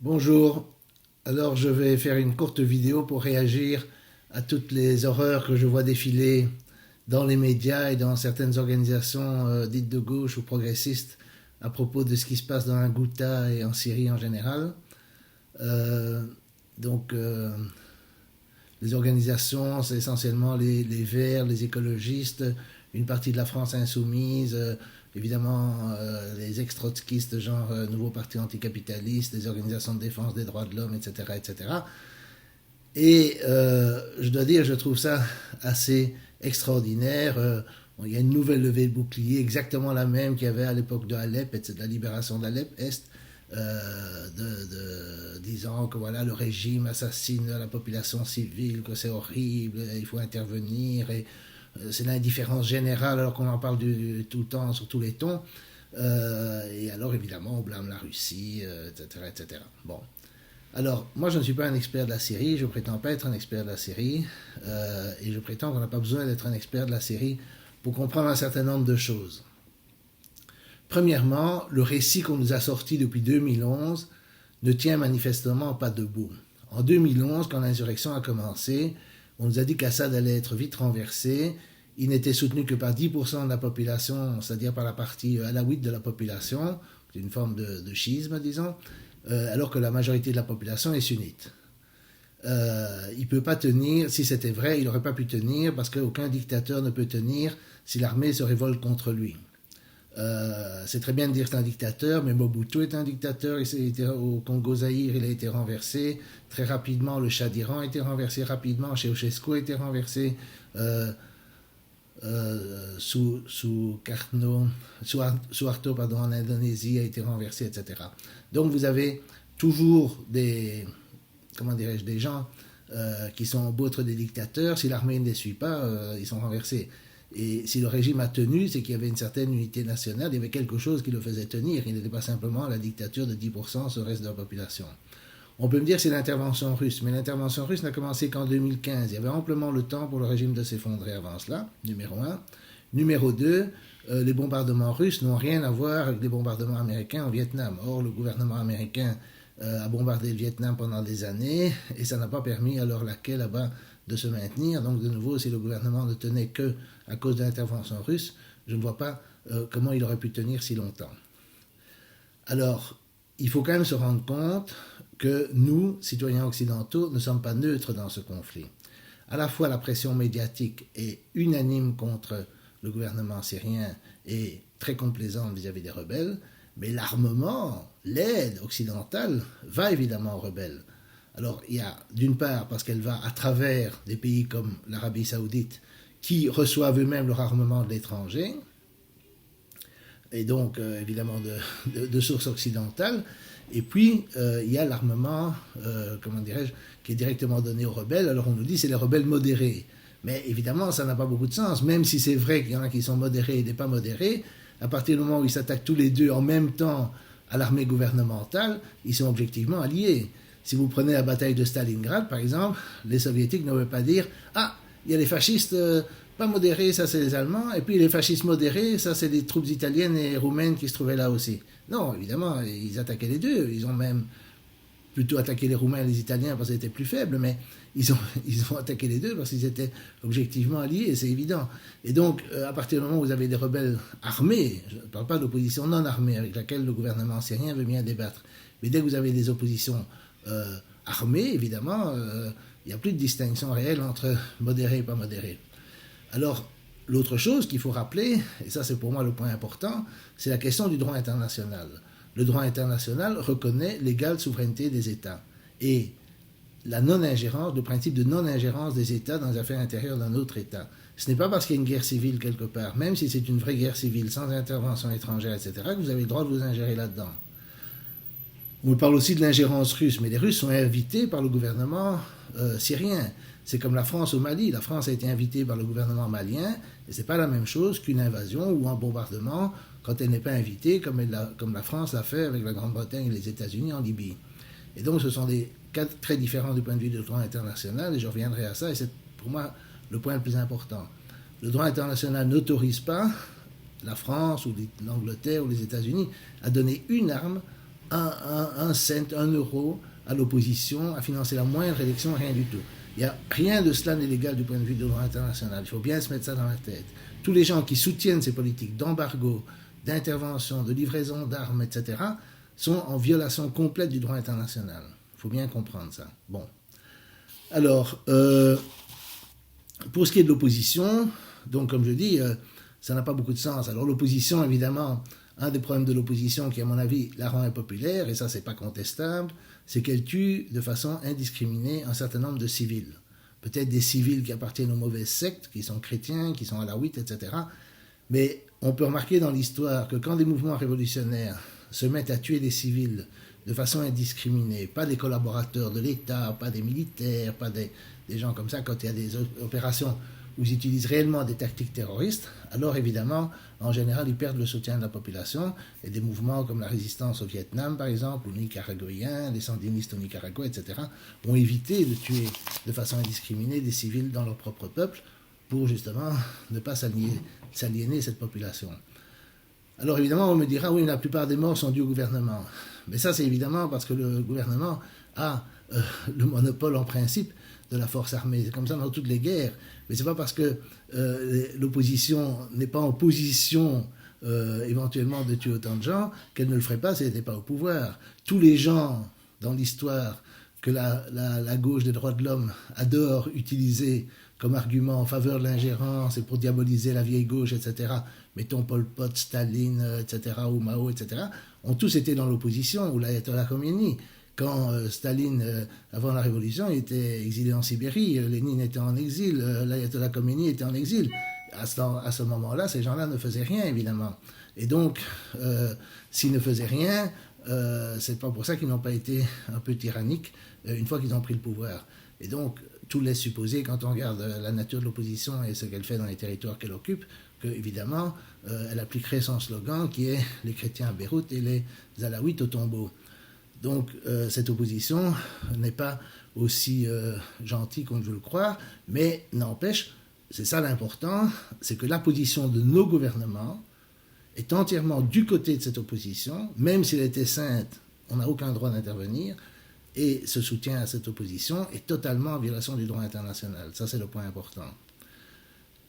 Bonjour, alors je vais faire une courte vidéo pour réagir à toutes les horreurs que je vois défiler dans les médias et dans certaines organisations dites de gauche ou progressistes à propos de ce qui se passe dans la Ghouta et en Syrie en général. Euh, donc, les organisations, c'est essentiellement les Verts, les écologistes, une partie de la France insoumise, évidemment les ex-trotskistes, genre Nouveau Parti anticapitaliste, les organisations de défense des droits de l'homme, etc. etc. Et je dois dire, je trouve ça assez extraordinaire. Bon, il y a une nouvelle levée de bouclier, exactement la même qu'il y avait à l'époque de Alep, et de la libération d'Alep Est, disant que voilà, le régime assassine la population civile, que c'est horrible, il faut intervenir, et c'est l'indifférence générale alors qu'on en parle tout le temps sur tous les tons. Et alors évidemment on blâme la Russie, etc., etc. Bon. Alors, moi je ne suis pas un expert de la Syrie, je prétends pas être un expert de la Syrie, et je prétends qu'on n'a pas besoin d'être un expert de la Syrie pour comprendre un certain nombre de choses. Premièrement, le récit qu'on nous a sorti depuis 2011 ne tient manifestement pas debout. En 2011, quand l'insurrection a commencé, on nous a dit qu'Assad allait être vite renversé. Il n'était soutenu que par 10% de la population, c'est-à-dire par la partie alaouite de la population, une forme de schisme, disons, alors que la majorité de la population est sunnite. Il ne peut pas tenir, si c'était vrai, il n'aurait pas pu tenir, parce qu'aucun dictateur ne peut tenir si l'armée se révolte contre lui. C'est très bien de dire que c'est un dictateur, mais Mobutu est un dictateur. Au Congo-Zaïre, il a été renversé très rapidement. Le Shah d'Iran a été renversé rapidement. Ceausescu a été renversé Suharto en Indonésie a été renversé, etc. Donc vous avez toujours des gens qui sont d'autres des dictateurs. Si l'armée ne les suit pas, ils sont renversés. Et si le régime a tenu, c'est qu'il y avait une certaine unité nationale, il y avait quelque chose qui le faisait tenir. Il n'était pas simplement la dictature de 10% sur le reste de la population. On peut me dire que c'est l'intervention russe, mais l'intervention russe n'a commencé qu'en 2015. Il y avait amplement le temps pour le régime de s'effondrer avant cela, numéro un. Numéro 2, les bombardements russes n'ont rien à voir avec les bombardements américains en Vietnam. Or, le gouvernement américain a bombardé le Vietnam pendant des années, et ça n'a pas permis alors là-bas de se maintenir. Donc de nouveau, si le gouvernement ne tenait que à cause de l'intervention russe, je ne vois pas comment il aurait pu tenir si longtemps. Alors, il faut quand même se rendre compte que nous, citoyens occidentaux, ne sommes pas neutres dans ce conflit. À la fois, la pression médiatique est unanime contre le gouvernement syrien et très complaisante vis-à-vis des rebelles, mais l'armement, l'aide occidentale va évidemment aux rebelles. Alors, il y a d'une part parce qu'elle va à travers des pays comme l'Arabie Saoudite qui reçoivent eux-mêmes leur armement de l'étranger, et donc évidemment de sources occidentales. Et puis, il y a l'armement, qui est directement donné aux rebelles. Alors on nous dit que c'est les rebelles modérés. Mais évidemment, ça n'a pas beaucoup de sens. Même si c'est vrai qu'il y en a qui sont modérés et des pas modérés, à partir du moment où ils s'attaquent tous les deux en même temps à l'armée gouvernementale, ils sont objectivement alliés. Si vous prenez la bataille de Stalingrad, par exemple, les soviétiques ne veulent pas dire « Ah, il y a les fascistes pas modérés, ça c'est les Allemands, et puis les fascistes modérés, ça c'est les troupes italiennes et roumaines qui se trouvaient là aussi. » Non, évidemment, ils attaquaient les deux. Ils ont même plutôt attaqué les Roumains et les Italiens parce qu'ils étaient plus faibles, mais ils ont attaqué les deux parce qu'ils étaient objectivement alliés, c'est évident. Et donc, à partir du moment où vous avez des rebelles armés, je ne parle pas d'opposition non armée avec laquelle le gouvernement syrien veut bien débattre, mais dès que vous avez des oppositions armées, évidemment, il n'y a plus de distinction réelle entre modérés et pas modérés. Alors, l'autre chose qu'il faut rappeler, et ça c'est pour moi le point important, c'est la question du droit international. Le droit international reconnaît l'égale souveraineté des États et la non-ingérence, le principe de non-ingérence des États dans les affaires intérieures d'un autre État. Ce n'est pas parce qu'il y a une guerre civile quelque part, même si c'est une vraie guerre civile sans intervention étrangère, etc., que vous avez le droit de vous ingérer là-dedans. On parle aussi de l'ingérence russe, mais les Russes sont invités par le gouvernement syrien. C'est comme la France au Mali. La France a été invitée par le gouvernement malien, et ce n'est pas la même chose qu'une invasion ou un bombardement quand elle n'est pas invitée, comme la France l'a fait avec la Grande-Bretagne et les États-Unis en Libye. Et donc ce sont des cas très différents du point de vue du droit international, et je reviendrai à ça, et c'est pour moi le point le plus important. Le droit international n'autorise pas la France ou l'Angleterre ou les États-Unis à donner une arme à un cent, 1 euro à l'opposition, à financer la moindre élection, rien du tout. Il n'y a rien de cela n'est légal du point de vue du droit international. Il faut bien se mettre ça dans la tête. Tous les gens qui soutiennent ces politiques d'embargo, d'intervention, de livraison d'armes, etc., sont en violation complète du droit international. Il faut bien comprendre ça. Bon. Alors, pour ce qui est de l'opposition, donc comme je dis, ça n'a pas beaucoup de sens. Alors l'opposition, évidemment, un des problèmes de l'opposition qui, à mon avis, la rend impopulaire, et ça, c'est pas contestable, c'est qu'elle tue de façon indiscriminée un certain nombre de civils. Peut-être des civils qui appartiennent aux mauvaises sectes, qui sont chrétiens, qui sont alaouites, etc. Mais on peut remarquer dans l'histoire que quand des mouvements révolutionnaires se mettent à tuer des civils de façon indiscriminée, pas des collaborateurs de l'État, pas des militaires, pas des gens comme ça, quand il y a des opérations où ils utilisent réellement des tactiques terroristes, alors évidemment, en général, ils perdent le soutien de la population, et des mouvements comme la résistance au Vietnam, par exemple, ou les Nicaraguayens, les sandinistes au Nicaragua, etc., ont évité de tuer de façon indiscriminée des civils dans leur propre peuple, pour justement ne pas s'aliéner cette population. Alors évidemment, on me dira, oui, la plupart des morts sont dus au gouvernement. Mais ça, c'est évidemment parce que le gouvernement a le monopole en principe de la force armée. C'est comme ça dans toutes les guerres. Mais c'est pas parce que l'opposition n'est pas en position éventuellement de tuer autant de gens qu'elle ne le ferait pas si elle n'était pas au pouvoir. Tous les gens dans l'histoire que la gauche des droits de l'homme adore utiliser comme argument en faveur de l'ingérence et pour diaboliser la vieille gauche, etc., mettons Pol Pot, Staline, etc., ou Mao, etc., ont tous été dans l'opposition, ou l'ayatollah Khomeini. Quand Staline, avant la Révolution, était exilé en Sibérie, Lénine était en exil, l'ayatollah Khomeini était en exil. À ce moment-là, ces gens-là ne faisaient rien, évidemment. Et donc, s'ils ne faisaient rien, c'est pas pour ça qu'ils n'ont pas été un peu tyranniques une fois qu'ils ont pris le pouvoir. Et donc, tout laisse supposer, quand on regarde la nature de l'opposition et ce qu'elle fait dans les territoires qu'elle occupe, qu'évidemment, elle appliquerait son slogan qui est « les chrétiens à Beyrouth et les alaouites au tombeau ». Donc, cette opposition n'est pas aussi gentille qu'on veut le croire, mais n'empêche, c'est ça l'important, c'est que la position de nos gouvernements est entièrement du côté de cette opposition, même si elle était sainte, on n'a aucun droit d'intervenir, et ce soutien à cette opposition est totalement en violation du droit international. Ça, c'est le point important.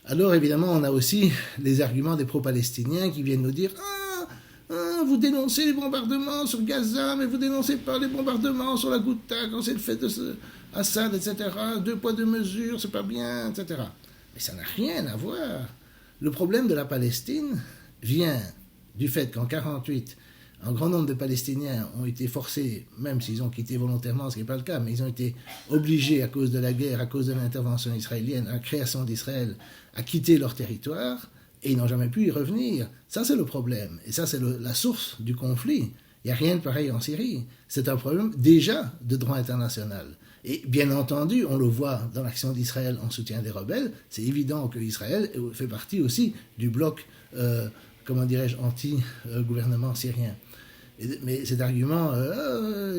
Alors, évidemment, on a aussi les arguments des pro-palestiniens qui viennent nous dire « vous dénoncez les bombardements sur Gaza, mais vous dénoncez pas les bombardements sur la Ghouta quand c'est le fait de Assad, etc. 2 poids, 2 mesures, c'est pas bien, etc. » Mais ça n'a rien à voir. Le problème de la Palestine vient du fait qu'en 1948, un grand nombre de Palestiniens ont été forcés, même s'ils ont quitté volontairement, ce qui n'est pas le cas, mais ils ont été obligés à cause de la guerre, à cause de l'intervention israélienne, à la création d'Israël, à quitter leur territoire, et ils n'ont jamais pu y revenir. Ça, c'est le problème. Et ça, c'est la source du conflit. Il n'y a rien de pareil en Syrie. C'est un problème déjà de droit international. Et bien entendu, on le voit dans l'action d'Israël en soutien des rebelles, c'est évident que Israël fait partie aussi du bloc, anti-gouvernement syrien. Mais cet argument,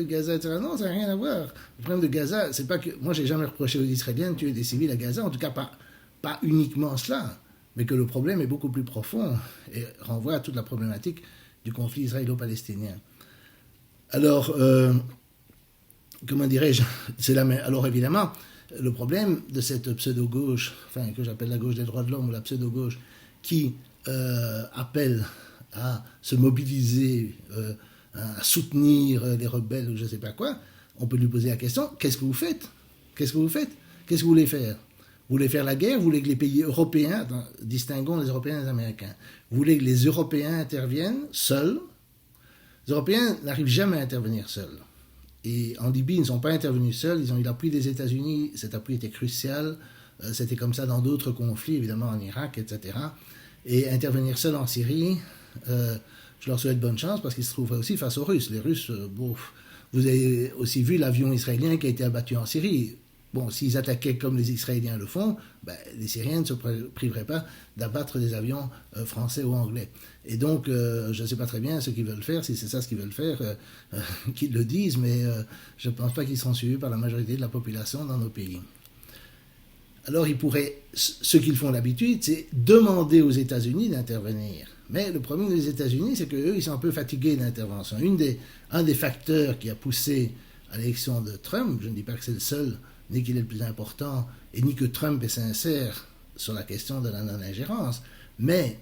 Gaza, etc., non, ça n'a rien à voir. Le problème de Gaza, c'est pas que... Moi, j'ai jamais reproché aux Israéliens de tuer des civils à Gaza, en tout cas pas uniquement cela, mais que le problème est beaucoup plus profond et renvoie à toute la problématique du conflit israélo-palestinien. Alors, alors évidemment, le problème de cette pseudo-gauche, que j'appelle la gauche des droits de l'homme ou la pseudo-gauche, qui appelle à se mobiliser, à soutenir les rebelles ou je ne sais pas quoi, on peut lui poser la question, qu'est-ce que vous faites ? Qu'est-ce que vous voulez faire ? Vous voulez faire la guerre ? Vous voulez que les pays européens, distinguons les Européens et les Américains, vous voulez que les Européens interviennent seuls ? Les Européens n'arrivent jamais à intervenir seuls. Et en Libye, ils ne sont pas intervenus seuls, ils ont eu l'appui des États-Unis, cet appui était crucial, c'était comme ça dans d'autres conflits, évidemment en Irak, etc. Et intervenir seuls en Syrie, je leur souhaite bonne chance parce qu'ils se trouvent aussi face aux Russes. Les Russes, vous avez aussi vu l'avion israélien qui a été abattu en Syrie. Bon, s'ils attaquaient comme les Israéliens le font, les Syriens ne se priveraient pas d'abattre des avions français ou anglais. Et donc, je ne sais pas très bien ce qu'ils veulent faire, si c'est ça ce qu'ils veulent faire, qu'ils le disent, mais je ne pense pas qu'ils seront suivis par la majorité de la population dans nos pays. Alors, ils pourraient, ce qu'ils font d'habitude, c'est demander aux États-Unis d'intervenir. Mais le problème des États-Unis, c'est qu'eux, ils sont un peu fatigués de l'intervention. Un des facteurs qui a poussé à l'élection de Trump, je ne dis pas que c'est le seul, ni qu'il est le plus important, et ni que Trump est sincère sur la question de la non-ingérence, mais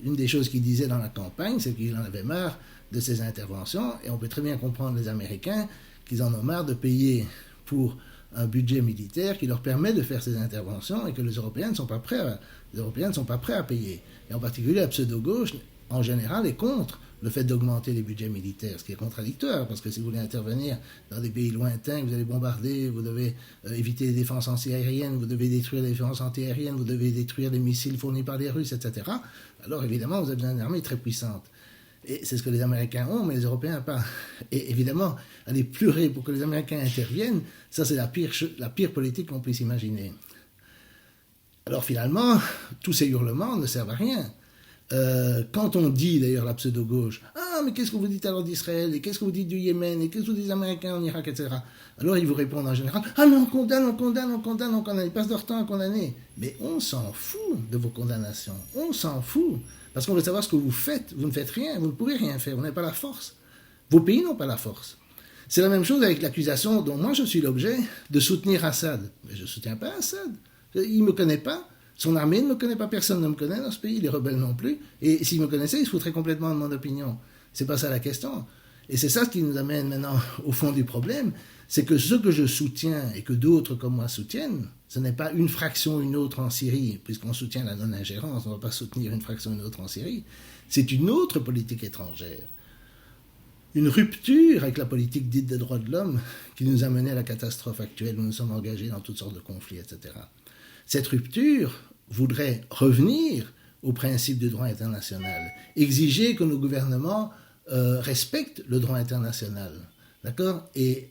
une des choses qu'il disait dans la campagne, c'est qu'il en avait marre de ces interventions, et on peut très bien comprendre les Américains qu'ils en ont marre de payer pour un budget militaire qui leur permet de faire ces interventions et que les Européens ne sont pas prêts à payer. Et en particulier, la pseudo-gauche, en général, est contre le fait d'augmenter les budgets militaires, ce qui est contradictoire, parce que si vous voulez intervenir dans des pays lointains, vous allez bombarder, vous devez éviter les défenses anti-aériennes, vous devez détruire les défenses anti-aériennes, vous devez détruire les missiles fournis par les Russes, etc. Alors évidemment, vous avez besoin d'une armée très puissante. Et c'est ce que les Américains ont, mais les Européens pas. Et évidemment, aller pleurer pour que les Américains interviennent, ça c'est la pire politique qu'on puisse imaginer. Alors finalement, tous ces hurlements ne servent à rien. Quand on dit d'ailleurs la pseudo-gauche, ah mais qu'est-ce que vous dites alors d'Israël, et qu'est-ce que vous dites du Yémen, et qu'est-ce que vous dites des Américains en Irak, etc. Alors ils vous répondent en général, ah mais on condamne, ils passent leur temps à condamner. Mais on s'en fout de vos condamnations, on s'en fout. Parce qu'on veut savoir ce que vous faites, vous ne faites rien, vous ne pouvez rien faire, vous n'avez pas la force. Vos pays n'ont pas la force. C'est la même chose avec l'accusation dont moi je suis l'objet de soutenir Assad. Mais je ne soutiens pas Assad, il ne me connaît pas. Son armée ne me connaît pas, personne ne me connaît dans ce pays, les rebelles non plus. Et s'ils me connaissaient, ils se foutraient complètement de mon opinion. C'est pas ça la question. Et c'est ça qui nous amène maintenant au fond du problème, c'est que ce que je soutiens et que d'autres comme moi soutiennent, ce n'est pas une fraction ou une autre en Syrie, puisqu'on soutient la non-ingérence, on ne va pas soutenir une fraction ou une autre en Syrie. C'est une autre politique étrangère. Une rupture avec la politique dite des droits de l'homme qui nous a mené à la catastrophe actuelle où nous sommes engagés dans toutes sortes de conflits, etc. Cette rupture voudrait revenir au principe du droit international, exiger que nos gouvernements respectent le droit international, d'accord, et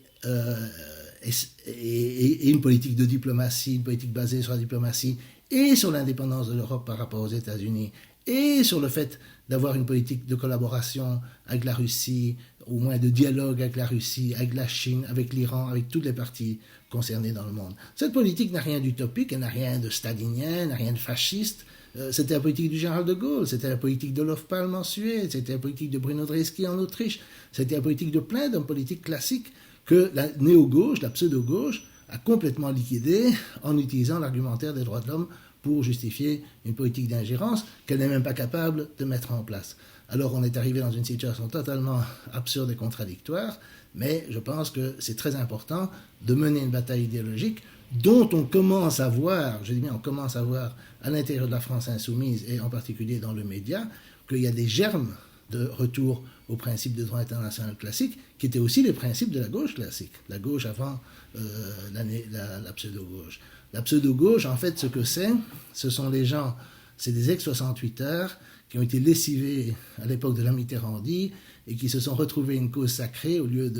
une politique de diplomatie, une politique basée sur la diplomatie et sur l'indépendance de l'Europe par rapport aux États-Unis et sur le fait d'avoir une politique de collaboration avec la Russie, au moins de dialogue avec la Russie, avec la Chine, avec l'Iran, avec toutes les parties concernées dans le monde. Cette politique n'a rien d'utopique, elle n'a rien de stalinien, n'a rien de fasciste. C'était la politique du général de Gaulle, c'était la politique d'Olof Palme en Suède, c'était la politique de Bruno Kreisky en Autriche, c'était la politique de plein d'hommes politiques classiques que la néo-gauche, la pseudo-gauche, a complètement liquidé en utilisant l'argumentaire des droits de l'homme pour justifier une politique d'ingérence qu'elle n'est même pas capable de mettre en place. Alors on est arrivé dans une situation totalement absurde et contradictoire, mais je pense que c'est très important de mener une bataille idéologique dont on commence à voir, je dis bien on commence à voir à l'intérieur de la France insoumise et en particulier dans le média, qu'il y a des germes de retour au principe de droit international classique qui étaient aussi les principes de la gauche classique, la gauche avant la pseudo-gauche. La pseudo-gauche, en fait, ce que ce sont les gens, c'est des ex-68ers qui ont été lessivés à l'époque de la Mitterrandie et qui se sont retrouvés une cause sacrée au lieu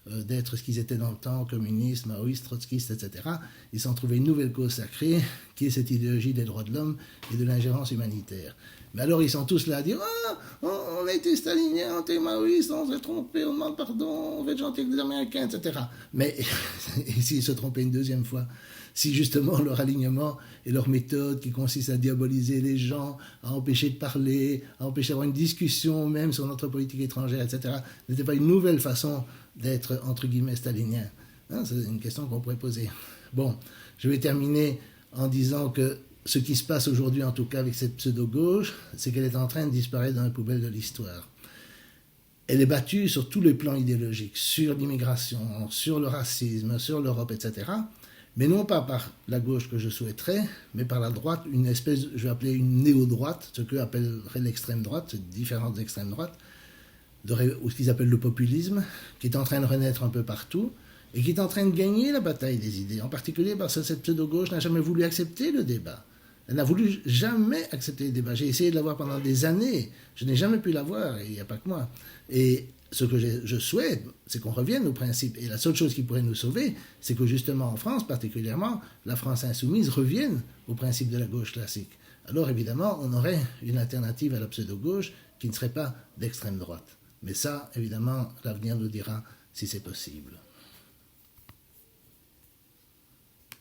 d'être ce qu'ils étaient dans le temps, communistes, maoïstes, trotskistes, etc. Ils se sont trouvés une nouvelle cause sacrée qui est cette idéologie des droits de l'homme et de l'ingérence humanitaire. Mais alors ils sont tous là à dire « on a été stalinien, on était maoïste, on s'est trompé, on demande pardon, on va être gentil avec les Américains, etc. » Mais s'ils se trompaient une deuxième fois, si justement leur alignement et leur méthode qui consiste à diaboliser les gens, à empêcher de parler, à empêcher d'avoir une discussion même sur notre politique étrangère, etc., n'était pas une nouvelle façon d'être, entre guillemets, stalinien. C'est une question qu'on pourrait poser. Bon, je vais terminer en disant que ce qui se passe aujourd'hui, en tout cas avec cette pseudo-gauche, c'est qu'elle est en train de disparaître dans les poubelles de l'histoire. Elle est battue sur tous les plans idéologiques, sur l'immigration, sur le racisme, sur l'Europe, etc., mais non pas par la gauche que je souhaiterais, mais par la droite, une espèce, je vais appeler une néo-droite, ce qu'eux appelleraient l'extrême droite, différentes extrêmes droites, ou ce qu'ils appellent le populisme, qui est en train de renaître un peu partout, et qui est en train de gagner la bataille des idées, en particulier parce que cette pseudo-gauche n'a jamais voulu accepter le débat. Elle n'a voulu jamais accepter le débat. J'ai essayé de l'avoir pendant des années, je n'ai jamais pu l'avoir, et il n'y a pas que moi. Et ce que je souhaite, c'est qu'on revienne aux principes. Et la seule chose qui pourrait nous sauver, c'est que justement en France, particulièrement, la France insoumise revienne aux principes de la gauche classique. Alors évidemment, on aurait une alternative à la pseudo-gauche qui ne serait pas d'extrême droite. Mais ça, évidemment, l'avenir nous dira si c'est possible.